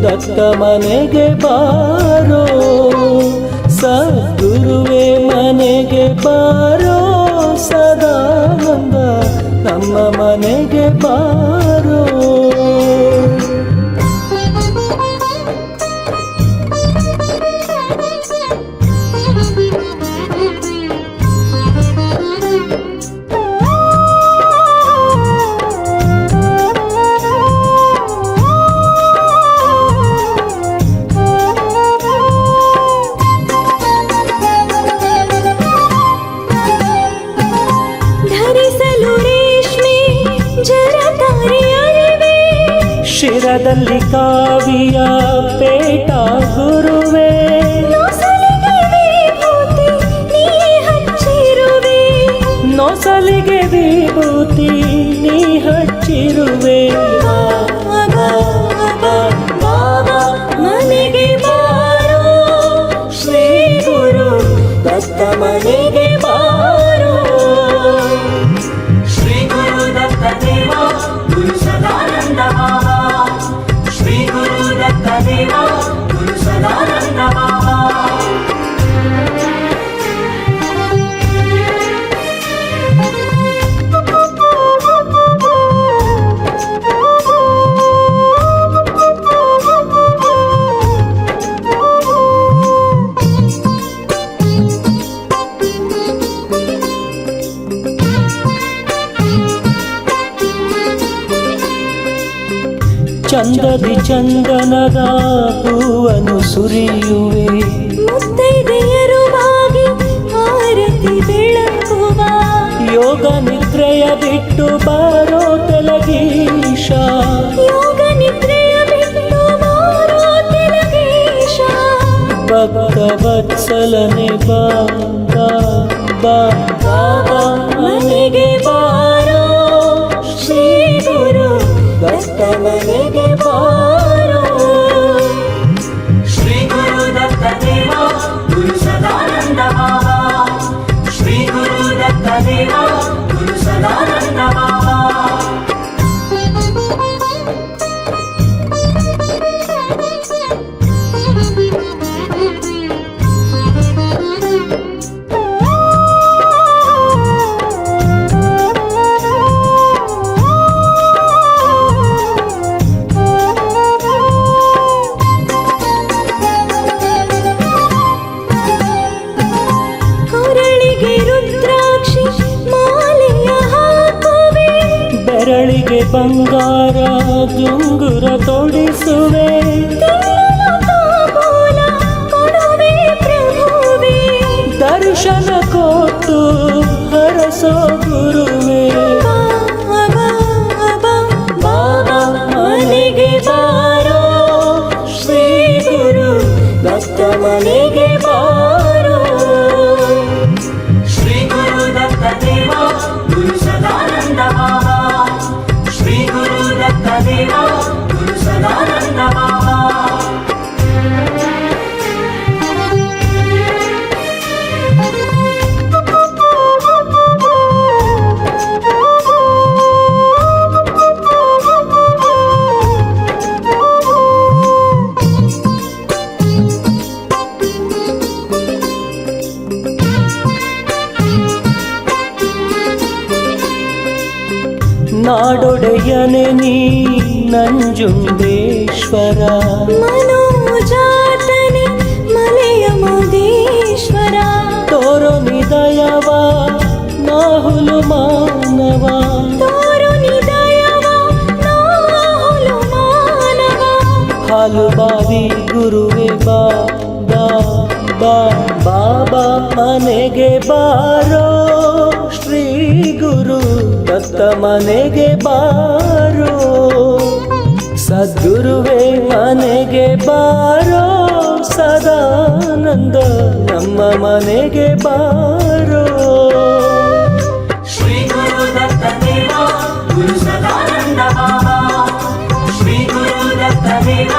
ದತ್ತ ಮನೆಗೆ ಬಾರೋ, ಸದ್ಗುರುವೇ ಮನೆಗೆ ಬಾರೋ, ಸದಾನಂದ ನಮ್ಮ ಮನೆಗೆ ಬಾರೋ. ಶಿರದಲ್ಲಿ ಕಾವಿಯ ಪೇಟ ಗುರುವೇ, ನೊಸಲಿಗೆ ವಿಭೂತಿ ನೀ ಹಚ್ಚಿರುವೆ. ಮನೆಗೆ ಬಾರೋ ಶ್ರೀ ಗುರು ದತ್ತ ಮನೆಗೆ ಬಾರೋ. ಶ್ರೀ ಗುರು ದತ್ತ ದೇವ ಗುರು ಸದಾನಂದ ಬಾಬಾ, ಶ್ರೀ ಗುರು ದತ್ತ ದೇವ ಗುರು ಸದಾನಂದ ಬಾಬಾ. ಚಂದದಿ ಚಂದನದ ಹೂವನ್ನು ಸುರಿಯುವೆ, ಮುತ್ತೈದೆಯರುವಾಗಿ ಆರತಿ ಬೆಳಗುವ. ಯೋಗ ನಿದ್ರೆಯ ಬಿಟ್ಟು ಬಾರೋ ತೆಲಗೀಶ, ಯೋಗ ನಿದ್ರೆಯ ಬಿಟ್ಟು ಬಾರೋ ತೆಲಗೀಶ. ಭಕ್ತ ವತ್ಸಲನೆ ಬಾಬಾ ಬಾಬಾ ಮನೆಗೆ ಬಾರೋ ಶ್ರೀ ಗುರು ದತ್ತ ಮನೆಗೆ ಬಾರೋ. ಶ್ರೀ ಗುರು ದತ್ತ ದೇವ ಗುರು ಸದಾನಂದ ಬಾಬಾ, ಶ್ರೀ ಗುರು ದತ್ತ ದೇವ ಗುರು ಸದಾನಂದ ಬಾಬಾ. ಬೆರಳಿಗೆ ಬಂಗಾರ ದುಂಗುರ ತೊಡಿಸುವೆ, ದರ್ಶನ ಕೊಟ್ಟು ಹರಸೋ ಗುರುವೇ. ಬಾಬಾ ಮನೆಗೆ ಬಾರೋ ಶ್ರೀ ಗುರು ದತ್ತ ಮನೆಗೆ ಬಾರೋ. ಶ್ರೀ ಗುರು ದತ್ತ ದೇವ ಗುರು ಸದಾನಂದ ಬಾಬಾ, ಶ್ರೀ ಗುರು ದತ್ತ ದೇವ ಗುರು ಸದಾನಂದ ಬಾಬಾ. ನಾಡೊಡೆಯನೆ ನೀ ನಂಜುಂಡೇಶ್ವರ, ಮನೋಜಾತನೆ ಗುರುವೆ ಬಾ ಬಾ ಬಾ ಬಾಬಾ ಮನೆಗೆ ಬಾರೋ ಶ್ರೀ ಗುರು ದತ್ತ ಮನೆಗೆ ಬಾರೋ ಸದ್ಗುರುವೇ ಮನೆಗೆ ಬಾರೋ ಸದಾನಂದ ನಮ್ಮ ಮನೆಗೆ ಬಾರೋ ಶ್ರೀ ಗುರು ದತ್ತ ದೇವ ಗುರು ಸದಾನಂದ ಬಾಬಾ ಶ್ರೀ ಗುರು ದತ್ತ ದೇವ